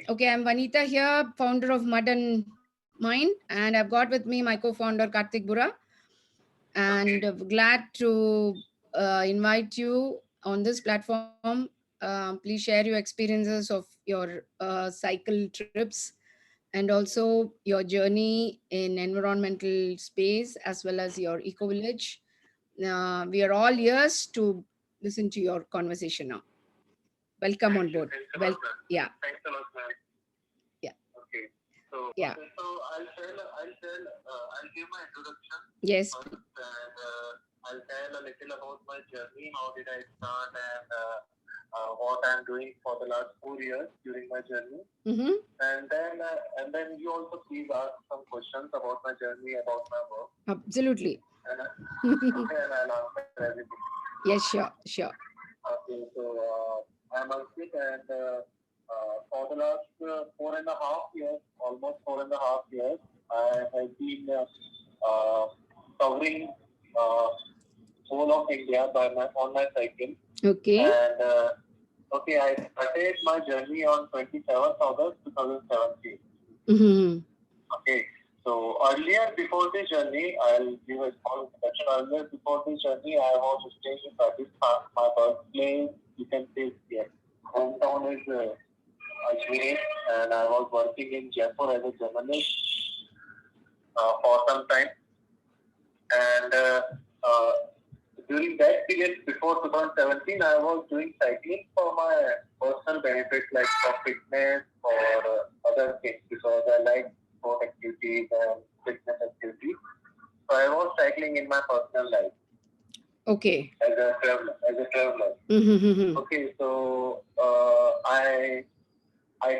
Okay, I'm Vanita here, founder of Mud and Mind, and I've got with me my co-founder Karthik Bura, and glad to invite you on this platform. Please share your experiences of your cycle trips and also your journey in environmental space as well as your eco village. We are all ears to listen to your conversation now. Welcome on board. Well, yeah. Thanks a lot, ma'am. Yeah. Okay. So, Yeah. so I'll give my introduction Yes. first, and I'll tell a little about my journey. How did I start, and what I'm doing for the last 4 years during my journey. Mm-hmm. And then you also please ask some questions about my journey, about my work, Absolutely. and, and I'll answer everything. Yes, sure. Okay, so I'm Ankit, and for the last 4.5 years, almost 4.5 years, I have been covering uh, whole of India on my cycle. Okay. And okay, I started my journey on 27th August 2017. Mm-hmm. Okay, so earlier before this journey, I'll give a small introduction. Earlier before this journey, I was staying in Rajasthan. My birthplace, you can say, here. Hometown is Ajmer, and I was working in Jaipur as a journalist for some time. And during that period, before 2017, I was doing cycling for my personal benefit, like for fitness or other things, because I like sport activities and fitness activities. So I was cycling in my personal life. Okay. As a traveler. Mm-hmm. Okay, so I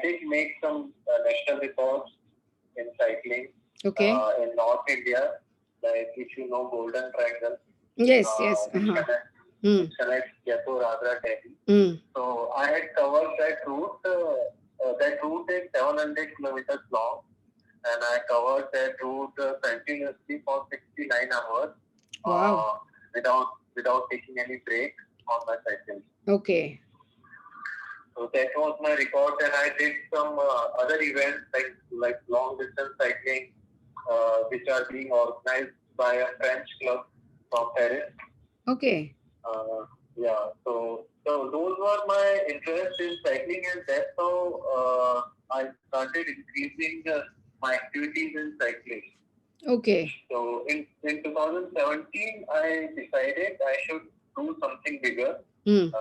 did make some national records in cycling. Okay. In North India, like if you know Golden Triangle. Yes. Which connects Jaipur, Agra, Delhi. So I had covered that route. That route is 700 kilometers long, and I covered that route continuously for 69 hours. Wow. Without taking any break on my cycle. Okay. So that was my record, and I did some other events like long distance cycling, which are being organized by a French club from Paris. Okay. Yeah, so those were my interests in cycling, and that's how I started increasing my activities in cycling. Okay. So in 2017, I decided I should do something bigger, and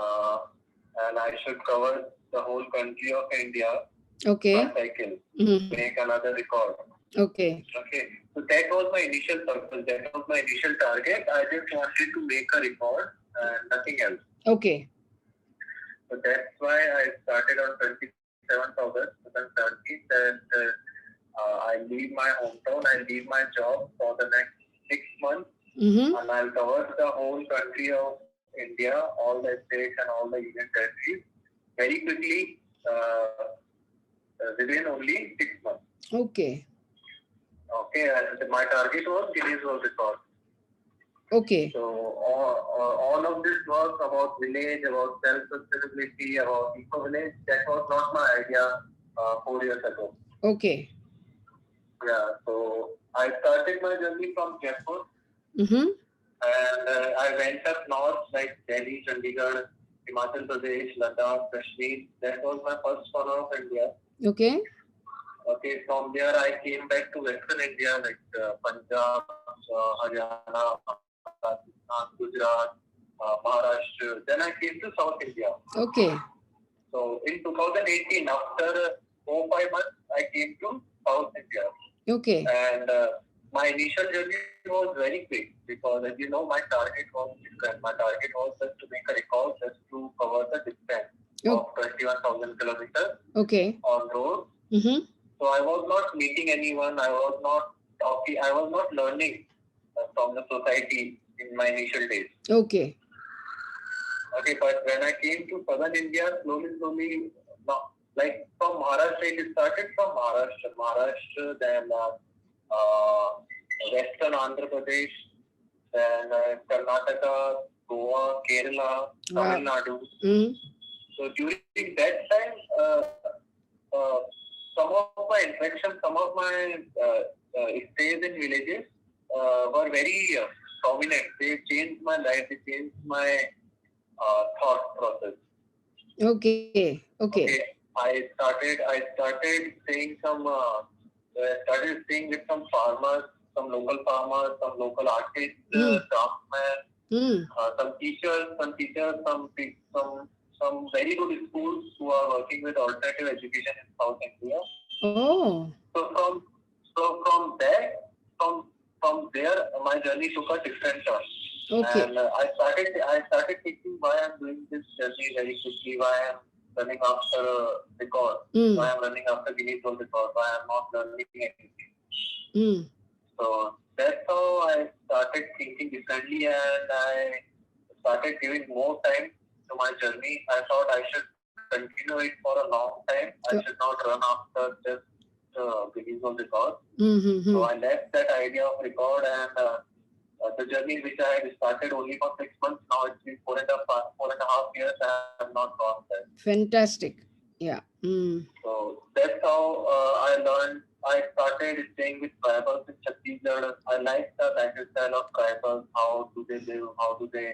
I should cover the whole country of India Okay. by cycle, Mm-hmm. make another record. Okay. Okay, so that was my initial purpose. That was my initial target. I just wanted to make a record and nothing else. Okay. So that's why I started on 27th August 2017. And I leave my hometown. I leave my job for the next 6 months, and I'll cover the whole country of India, all the states and all the union territories very quickly within only 6 months. Okay. Okay, and my target was Guinness World Record. Okay. So all of this was about village, about self-sustainability, about eco-village. That was not my idea 4 years ago. Okay. Yeah, so I started my journey from Jaipur. And I went up north like Delhi, Chandigarh, Himachal Pradesh, Ladakh, Kashmir. That was my first corner of India. Okay. Okay, from there I came back to Western India like Punjab, Haryana, Rajasthan, Gujarat, Maharashtra. Then I came to South India. Okay. So in 2018, after 4-5 months, I came to South India. Okay. And my initial journey was very quick because, as you know, my target was different. My target was just to make a record, just to cover the distance of 21,000 kilometers on road. So I was not meeting anyone. I was not talking. I was not learning from the society in my initial days. Okay. Okay, but when I came to southern India, slowly, like from Maharashtra, it started from Maharashtra, then Western Andhra Pradesh, then Karnataka, Goa, Kerala, Tamil Nadu. So during that time, uh, some of my interactions, some of my stays in villages were very prominent. They changed my life. They changed my thought process. Okay. Okay. Okay, I started staying started staying with some farmers, some local artists, Mm. craftsmen, Mm. some very good schools who are working with alternative education in South India. Oh. So from there, from from there, my journey took a different turn. Okay. And I started thinking why I'm doing this journey very quickly, why I'm running after a record, Mm. why I'm running after Guinness World Record, why I'm not learning anything. Mm. So that's how I started thinking differently, and I started giving more time to my journey. I thought I should continue it for a long time. I should not run after just Guinness World Record. So I left that idea of record, and the journey which I had started only for 6 months. Now it's been 4.5 years. I have not gone there. Fantastic. Yeah. Mm. So that's how I learned. I started staying with tribals in Chhattisgarh. I like the lifestyle of tribals. How do they live? How do they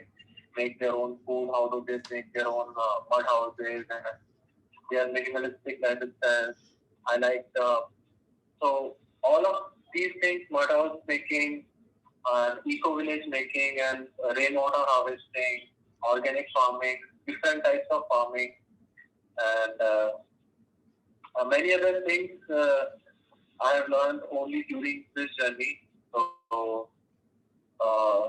make their own food? How do they make their own mud houses and their minimalistic lifestyle? I like so all of these things, mud house making, eco village making, and rainwater harvesting, organic farming, different types of farming, and many other things I have learned only during this journey. So uh,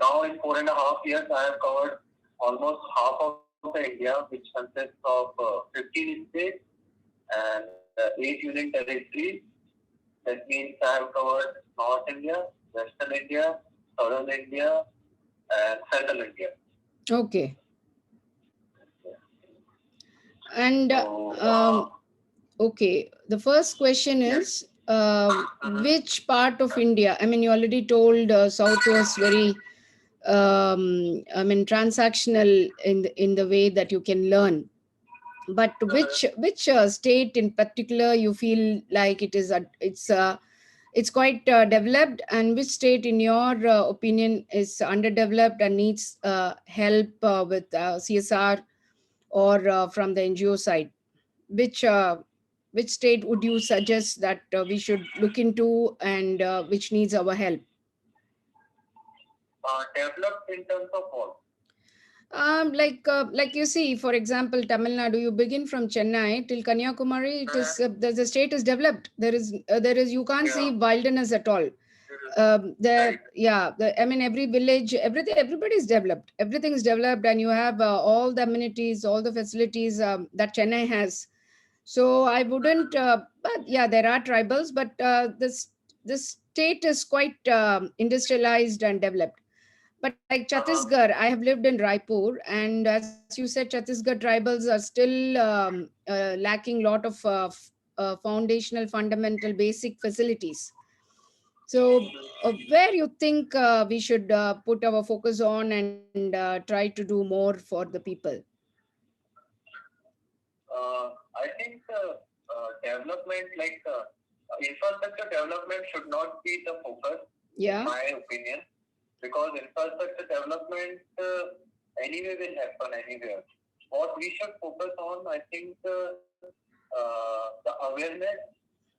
now in 4.5 years, I have covered almost half of the India, which consists of 15 states and 8 union territories. That means I have covered North India, Western India, Southern India, and Central India. Okay. And So, okay, the first question yes. is which part of India? I mean, you already told South was very, I mean, transactional in the way that you can learn. But which state in particular you feel like it's quite developed, and which state, in your opinion, is underdeveloped and needs help with CSR or from the NGO side? Which which state would you suggest that we should look into, and which needs our help? Developed in terms of what? Like you see, for example, Tamil Nadu. You begin from Chennai till Kanyakumari. It is the state is developed. There is you can't see wilderness at all. I mean, every village, everybody is developed. Everything is developed, and you have all the amenities, all the facilities that Chennai has. So I wouldn't. But yeah, there are tribals, but this state is quite industrialized and developed. But like Chhattisgarh, I have lived in Raipur, and as you said, Chhattisgarh tribals are still lacking lot of foundational, fundamental, basic facilities. So, where you think we should put our focus on and try to do more for the people? I think development, like infrastructure development, should not be the focus, in Yeah. my opinion, because infrastructure development anyway will happen anywhere. What we should focus on, I think, the awareness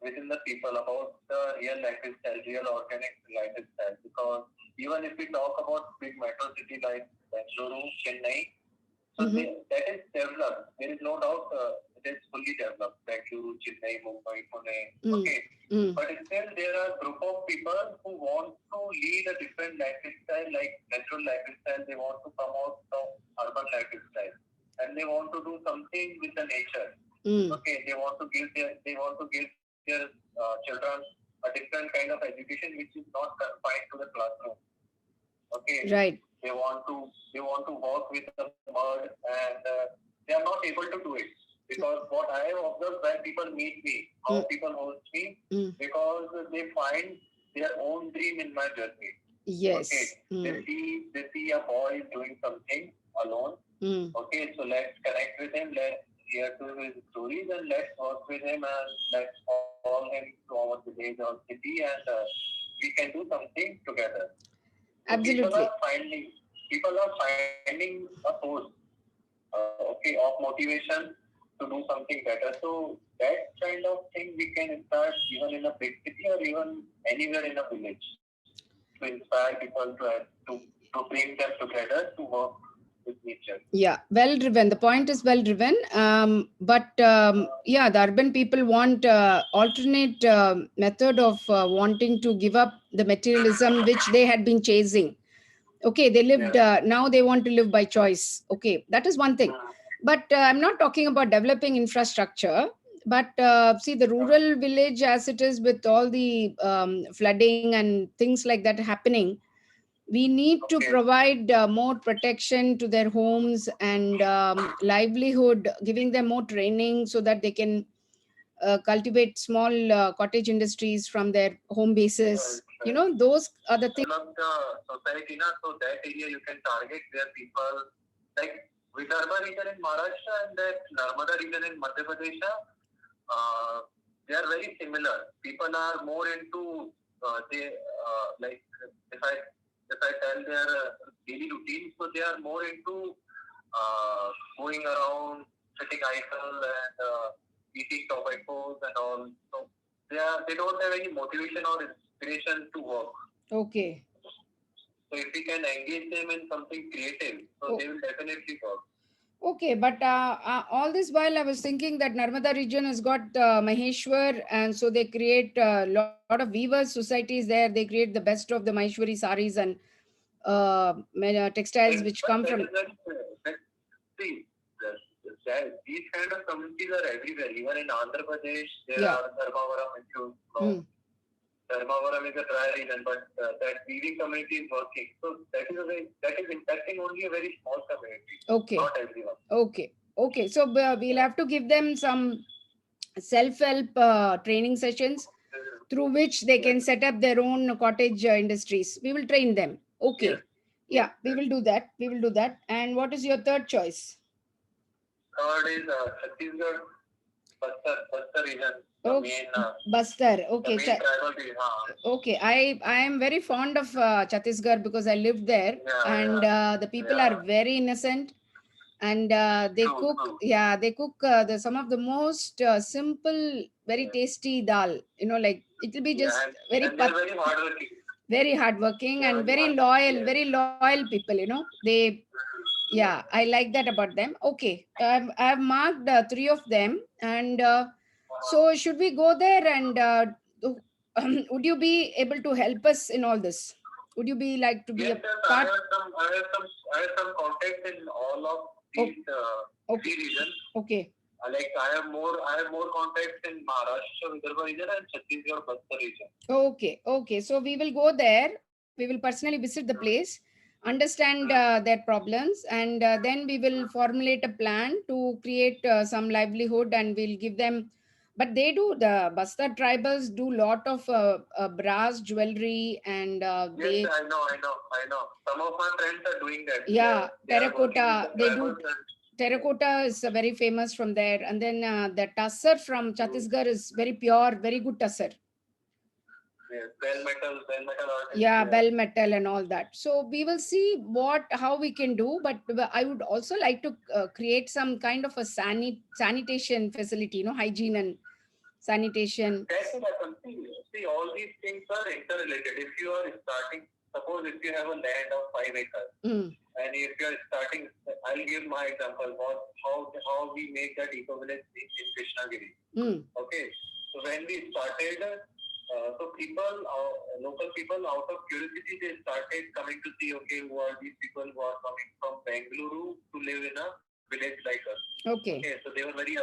within the people about the real lifestyle, real organic lifestyle. Because even if we talk about big metro city like Bengaluru, Chennai, so Mm-hmm. that is developed. There is no doubt it is fully developed. Bengaluru, Chennai, Mumbai, Pune. Okay. Mm. But still, there are a group of people who want to lead a different lifestyle, like natural lifestyle. They want to come out of urban lifestyle, and they want to do something with the nature. Mm. Okay, they want to give their children a different kind of education, which is not confined to the classroom. Okay, Right. they want to work with the mud, and they are not able to do it, because what I have observed when people meet me, how people host me, Mm. because they find their own dream in my journey. Yes. Okay, they see a boy doing something alone. Mm. Okay, so let's connect with him. share to his stories, and let's work with him and let's call him to our village or city, and we can do something together. So Absolutely. people are finding a source, of motivation to do something better. So that kind of thing we can start even in a big city or even anywhere in a village to inspire people to bring them together to work with nature. Yeah, well driven. The point is well driven. But yeah, the urban people want alternate method of wanting to give up the materialism which they had been chasing. Okay, they lived, now they want to live by choice. Okay, that is one thing. But I'm not talking about developing infrastructure. But see, the rural village as it is with all the flooding and things like that happening, we need to provide more protection to their homes and livelihood, giving them more training so that they can cultivate small cottage industries from their home bases. You know, those are the things. Develop the society, na, so that area you can target where people like Vidarbha region in Maharashtra and that Narmada region in Madhya Pradesh, they are very similar. People are more into they like if I tell their daily routine, so they are more into going around, sitting idle and eating tobaccos and all. So they don't have any motivation or inspiration to work. Okay. So if we can engage them in something creative, so they will definitely work. Okay, but all this while I was thinking that Narmada region has got Maheshwar, and so they create a lot of weavers societies there. They create the best of the Maheshwari saris and textiles which come from. See, these kind of communities are everywhere. Even in Andhra Pradesh, there are Dharmavaram, if you know. Dharmavaram is a dry region, but that weaving community is working. So that is impacting only a very small community. Okay. Not everyone. Okay. So we'll have to give them some self-help training sessions through which they can set up their own cottage industries. We will train them. Okay. Yeah, we will do that. And what is your third choice? Third is Chhattisgarh, Bastar region. Bastar. Okay. The main tribal region. Okay. I am very fond of Chhattisgarh because I lived there, and the people are very innocent, and they cook. Yeah, they cook some of the most simple, very tasty dal. You know, like it will be just very hardworking. Very hardworking and very loyal people. You know, yeah, I like that about them. Okay, I've marked 3 of them, and so should we go there and would you be able to help us in all this? Would you be like to be a part? I have some contacts in all of these three regions. Okay. Like I have more contacts in Maharashtra, Vidarbha region and Chhattisgarh, Bastar region. Okay. So we will go there. We will personally visit the place, understand their problems, and then we will formulate a plan to create some livelihood, and we'll give them. But they do, the Basta tribals do lot of brass jewelry, and yes, I know. Some of my friends are doing that. Yeah, terracotta. They do. Terracotta is very famous from there, and then the tussar from Chhattisgarh is very pure, very good tussar. Yes, bell metal art. Yeah, bell metal and all that. So we will see how we can do, but I would also like to create some kind of a sanitation facility, hygiene and sanitation. See, all these things are interrelated. If you are starting, suppose if you have a land of 5 acres, and if you are starting, I'll give my example. How we make that eco village in Krishnagiri. Okay, so when we started. So local people, out of curiosity, they started coming to see, okay, who are these people who are coming from Bengaluru to live in a village like us. Okay. So they were very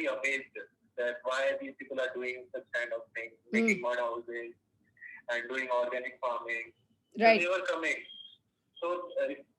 amazed that why these people are doing such kind of things, making mud houses and doing organic farming. Right. So they were coming. So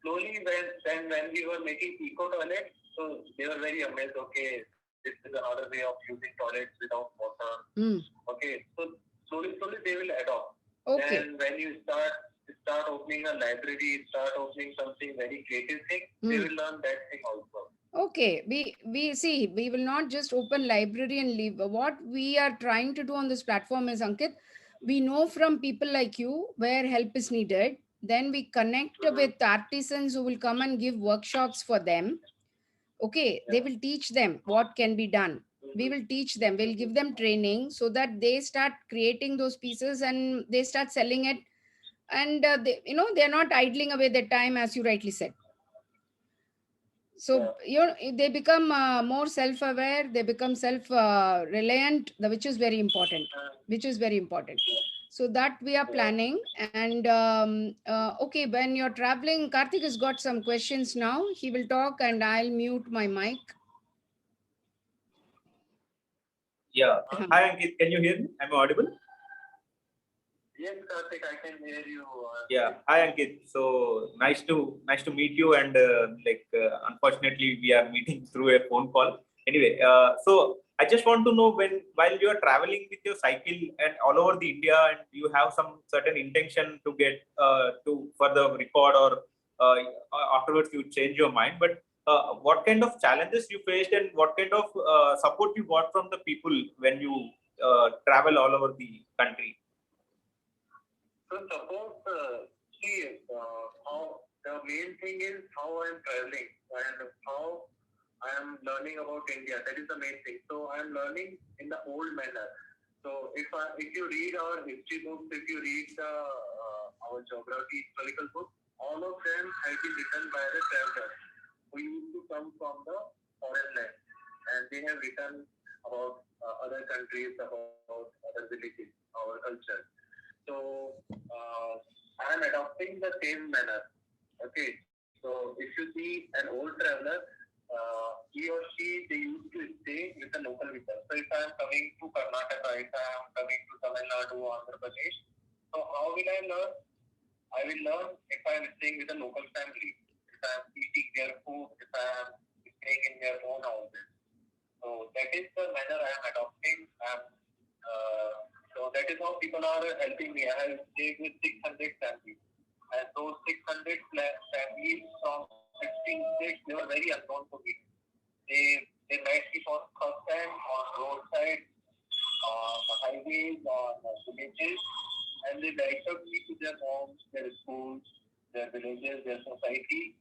slowly, when we were making eco toilets, so they were very amazed. Okay, this is another way of using toilets without water. Okay, so slowly they will adopt. Okay. And when you start opening a library, start opening something very creative thing, they will learn that thing also. Okay, we see, we will not just open library and leave. What we are trying to do on this platform is, Ankit, we know from people like you where help is needed. Then we connect with artisans who will come and give workshops for them. Okay, they will teach them what can be done. We will teach them, we'll give them training so that they start creating those pieces and they start selling it. And they, they're not idling away their time, as you rightly said. So they become more self-aware, they become self-reliant, which is very important, which is very important. So that we are planning. And okay, when you're traveling, Karthik has got some questions now. He will talk and I'll mute my mic. Yeah. Hi, Ankit. Can you hear me? Am I audible? Yes, Karthik, I can hear you. Yeah. Hi, Ankit. So nice to meet you. And unfortunately, we are meeting through a phone call. Anyway, so I just want to know, while you are traveling with your cycle and all over the India, and you have some certain intention to get to further record, or afterwards you change your mind. But what kind of challenges you faced, and what kind of support you got from the people when you travel all over the country? So suppose, how the main thing is how I am traveling and how I am learning about India. That is the main thing. So I am learning in the old manner. So if you read our history books, if you read our geography historical books, all of them have been written by the travelers who used to come from the foreign land, and they have written about other countries, about other villages, our culture. So I am adopting the same manner. Okay. So if you see an old traveler, he or she, they used to stay with the local people. So if I am coming to Karnataka, if I am coming to Tamil Nadu, Andhra Pradesh, so how will I learn? I will learn if I am staying with a local family, if I am eating their food, if I am staying in their own houses. So that is the manner I am adopting. So that is how people are helping me. I have stayed with 600 families, and those 600 families from 16 states, they were very unknown to me. They met me for the first time on roadside, on highways, on villages, and they welcomed me to their homes, their schools, their villages, their society,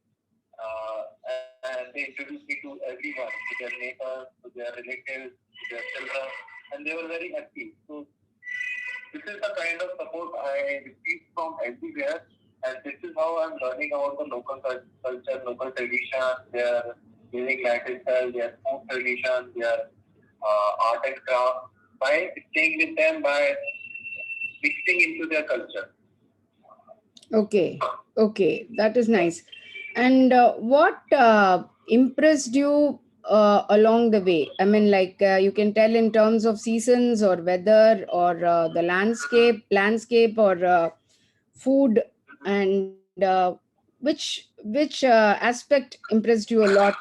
and they introduced me to everyone, to their neighbors, to their relatives, to their children, and they were very happy. So this is the kind of support I receive from everywhere, and this is how I'm learning about the local culture, local tradition, their living lifestyle, their food tradition, their art and craft, by staying with them, by mixing into their culture. Okay, that is nice. And what impressed you along the way? I mean, like you can tell in terms of seasons or weather or the landscape or food, and which aspect impressed you a lot?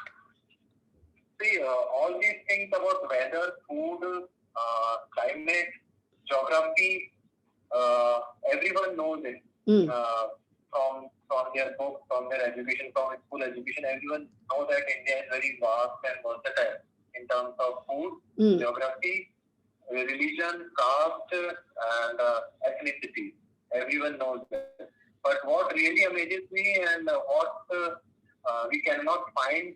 See, all these things about weather, food, climate, geography, everyone knows it. From their books, from their education, from school education, everyone knows that India is very vast and versatile in terms of food, geography, religion, caste, and ethnicity. Everyone knows that. But what really amazes me, and what we cannot find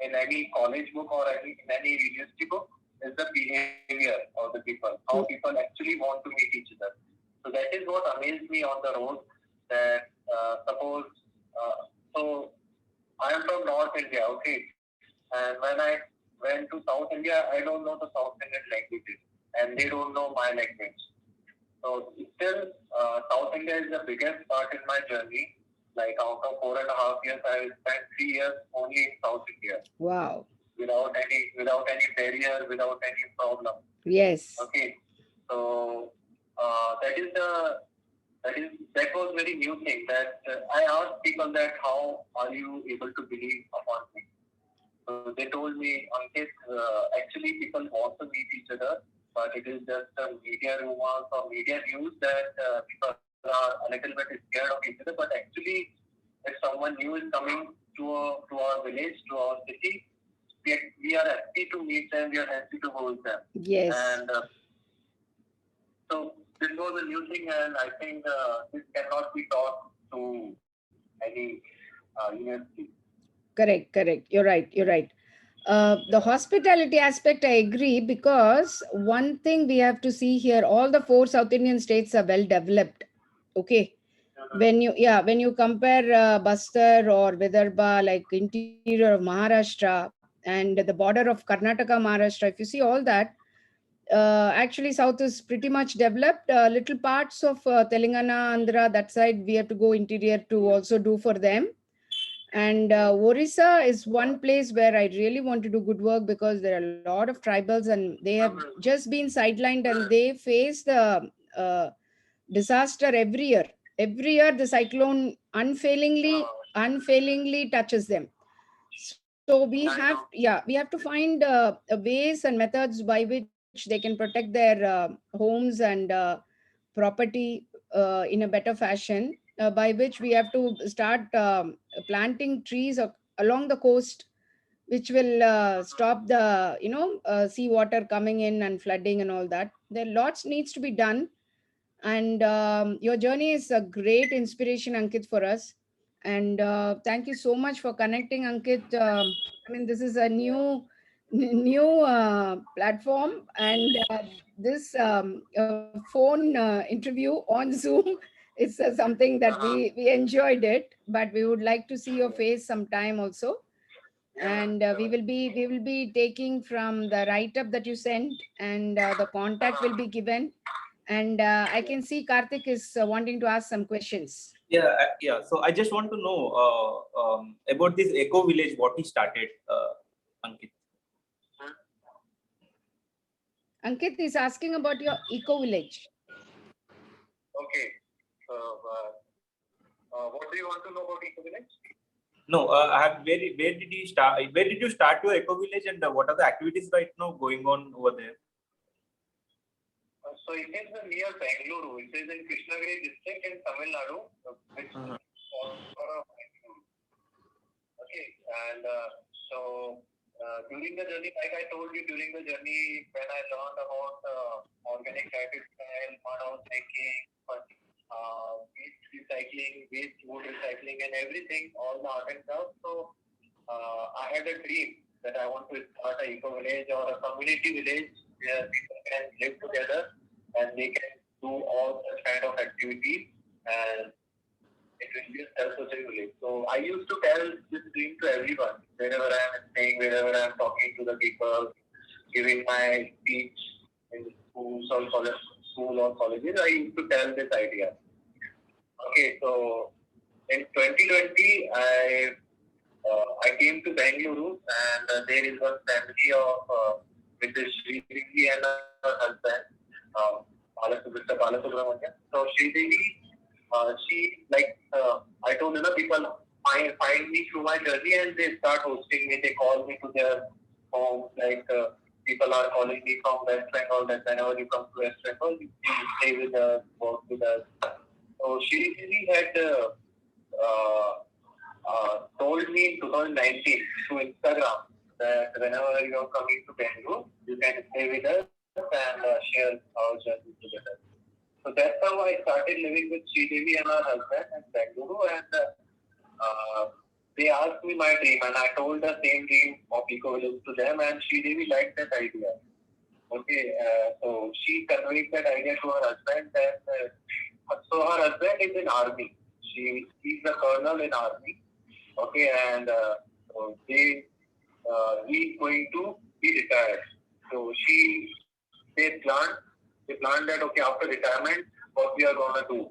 in any college book or in any university book, is the behavior of the people, how people actually want to meet each other. So that is what amazed me on the road. That suppose, so I am from North India, okay, and when I went to South India, I don't know the South Indian languages, and they don't know my language. So still, South India is the biggest part in my journey. Like out of 4.5 years, I spent 3 years only in South India. Wow. Without any barrier, without any problem. Yes. Okay. So that was very new thing. That I asked people that how are you able to believe upon me? So they told me, Ankit, actually people want to meet each other, but it is just media rumors or media news that people are a little bit scared of each other. But actually, if someone new is coming to our village, to our city, we are happy to meet them, we are happy to hold them. Yes. And so this was a new thing, and I think this cannot be taught to any university. Correct. You're right. The hospitality aspect, I agree, because one thing we have to see here, all the 4 South Indian states are well developed. Okay. When you compare Bastar or Vidarbha, like interior of Maharashtra and the border of Karnataka, Maharashtra, if you see all that, actually South is pretty much developed. Little parts of Telangana, Andhra, that side, we have to go interior to also do for them. And Orissa is one place where I really want to do good work, because there are a lot of tribals and they have just been sidelined, and they face the disaster every year. Every year the cyclone unfailingly touches them. So we have to find ways and methods by which they can protect their homes and property in a better fashion, by which we have to start planting trees along the coast, which will stop the sea water coming in and flooding and all that. There lots needs to be done. And your journey is a great inspiration, Ankit, for us. And thank you so much for connecting, Ankit. I mean, this is a new platform, and this phone interview on Zoom is something that we enjoyed it, but we would like to see your face sometime also. And we will be taking from the write up that you sent, and the contact will be given. And I can see Karthik is wanting to ask some questions. Yeah. So I just want to know about this eco village, what he started, Ankit. Ankit is asking about your eco village. Okay. So, what do you want to know about eco village? No, I have where did you start? Where did you start your eco village, and what are the activities right now going on over there? So it is near Bangalore. It is in Krishnagiri district in Tamil Nadu, which okay. And so during the journey, like I told you, during the journey, when I learned about organic lifestyle, modern thinking, waste recycling, waste wood recycling, and everything, all the art and stuff. So I had a dream that I want to start a eco village or a community village where people can live together and they can do all such kind of activities, and it will be a self-sustaining village. So I used to tell this dream to everyone, wherever I am staying, wherever I am talking to the people, giving my speech in schools or colleges, I used to tell this idea. Okay, so in 2020, I came to Bangalore, and there is one family of Mrs. Sridevi and her husband, Mr. Balasubramanian. So Sridevi, she I told people find me through my journey, and they start hosting me. They call me to their home. People are calling me from West Bengal. That whenever you come to West Bengal, you stay with us, work with us. So Sridevi had told me in 2019 through Instagram that whenever you are coming to Bangalore, you can stay with us and share our journey together. So that's how I started living with Sridevi and her husband in Bangalore, and they asked me my dream, and I told the same dream of eco village to them, and Sridevi liked that idea. Okay, so she conveyed that idea to her husband, and so her husband is in army. He's a colonel in army. Okay, and he's going to be retired. So they planned that, okay, after retirement, what we are gonna do.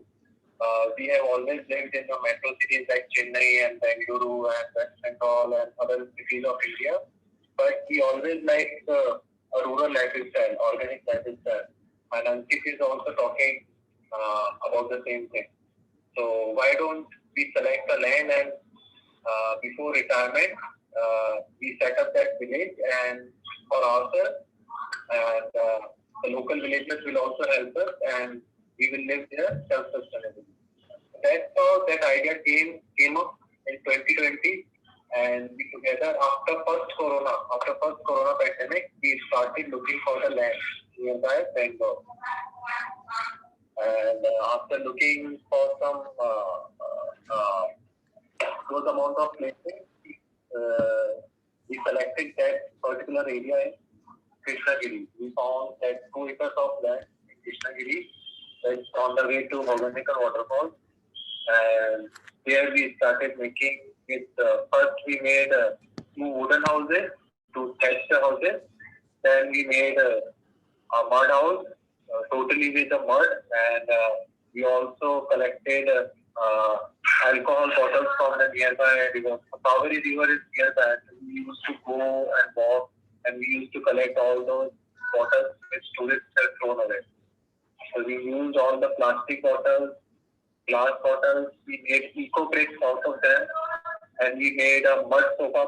We have always lived in the metro cities like Chennai and Bengaluru and West Bengal and other cities of India, but we always liked a rural lifestyle, organic lifestyle. And Ankit is also talking about the same thing. So why don't we select a land, and before retirement, we set up that village and for ourselves, and the local villagers will also help us, and we will live there self-sustainably. That's how that idea came up in 2020, And we together, after first corona pandemic, we started looking for the land nearby Bangalore. And after looking for some good amount of places, we selected that particular area in Krishnagiri. We found that 2 acres of land in Krishnagiri that's on the way to Botanical Waterfall. And there we started making it. First we made 2 wooden houses, 2 thatched houses. Then we made a mud house, totally with the mud. And we also collected alcohol bottles from the nearby river. Kaveri river is nearby. We used to go and walk, and we used to collect all those bottles which tourists have thrown away. So we used all the plastic bottles, glass bottles. We made eco bricks out of them, and we made a mud sofa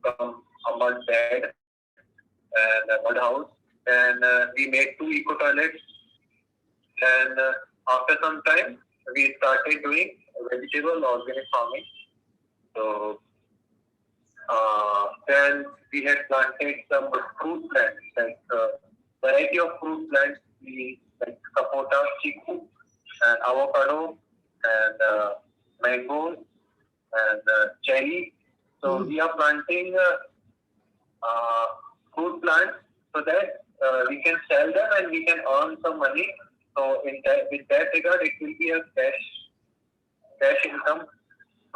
from a mud bed and a mud house. And we made 2 eco toilets. And after some time, we started doing vegetable organic farming. So then we had planted some fruit plants, like variety of fruit plants, like sapota, chiku, and avocado, and mangoes, and cherry. So we are planting fruit plants so that we can sell them and we can earn some money. So with that regard, it will be a cash income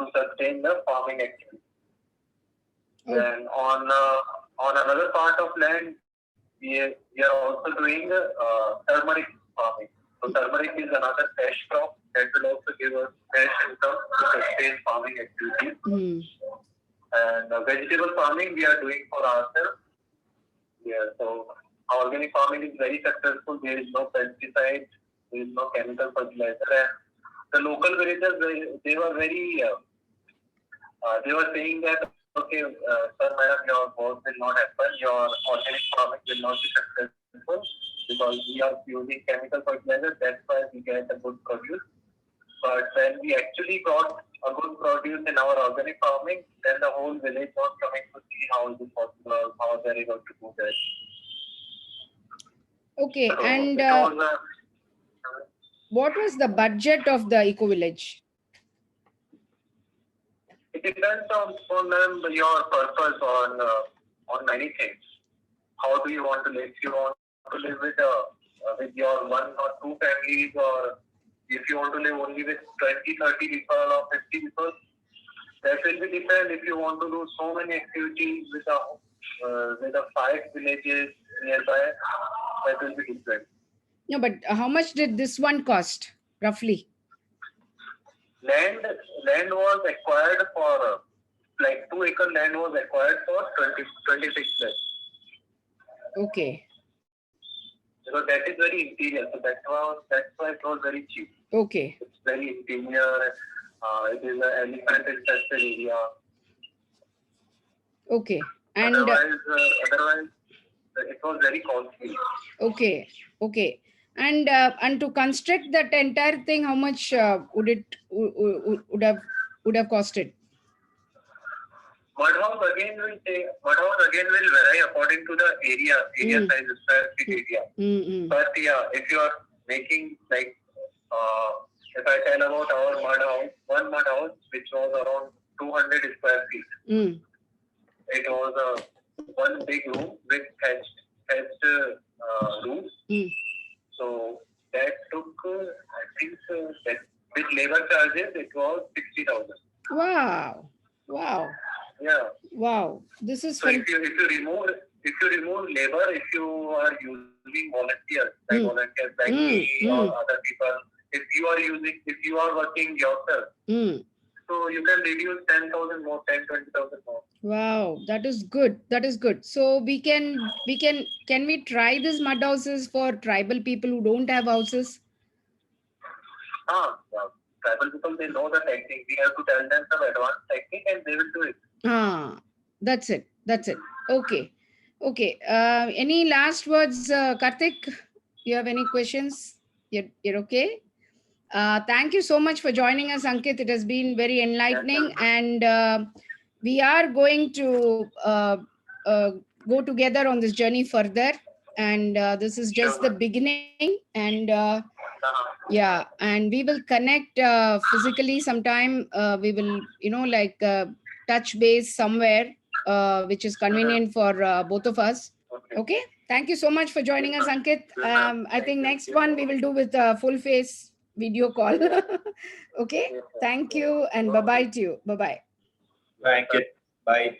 to sustain the farming activity. And on another part of land, we are also doing turmeric farming. So turmeric is another cash crop that will also give us cash income to sustain farming activity. And vegetable farming we are doing for ourselves. Yeah, so organic farming is very successful. There is no pesticide, there is no chemical fertilizer. And the local villagers, they were very, they were saying that, okay, sir, madam, your work will not happen, your organic farming will not be successful because we are using chemical fertilizer, that's why we get a good produce. But when we actually got a good produce in our organic farming, then the whole village was coming to see how is it possible, how they are able to do that. Okay, So and what was the budget of the eco village? It depends on your purpose on many things. How do you want to live? If you want to live with your 1 or 2 families, or if you want to live only with 20, 30 people or 50 people, that will be different. If you want to do so many activities with the 5 villages nearby, that will be different. No, but how much did this one cost, roughly? Land was acquired for, like 2 acre land was acquired for 26 lakhs. Okay. So that is very interior. So that's why it was very cheap. Okay. It's very interior. It is an elephant infested area. Okay. And otherwise, it was very costly. Okay. Okay. And to construct that entire thing, how much would have costed? Mud house again will vary according to the area size, square feet area. But yeah, if you are making like if I tell about our one mud house which was around 200 square feet. It was one big room with thatched roof. So that took, I think, that with labor charges, it was 60,000. Wow! Yeah. Wow! This is so if you remove labor, if you are using volunteers like me or other people, if you are working yourself, so you can reduce 10,000 more, 20,000 more. Wow, that is good. So can we try these mud houses for tribal people who don't have houses? Tribal people, they know the technique. We have to tell them some advanced technique and they will do it. That's it. Okay. Any last words, Karthik? You have any questions? You're okay? Thank you so much for joining us, Ankit. It has been very enlightening, and we are going to go together on this journey further, and this is just the beginning. And yeah, and we will connect physically sometime. We will, touch base somewhere which is convenient for both of us. Okay, thank you so much for joining us, Ankit. I think next one we will do with a full face video call. Okay, thank you, and bye bye to you. Bye bye. Thank you. Bye.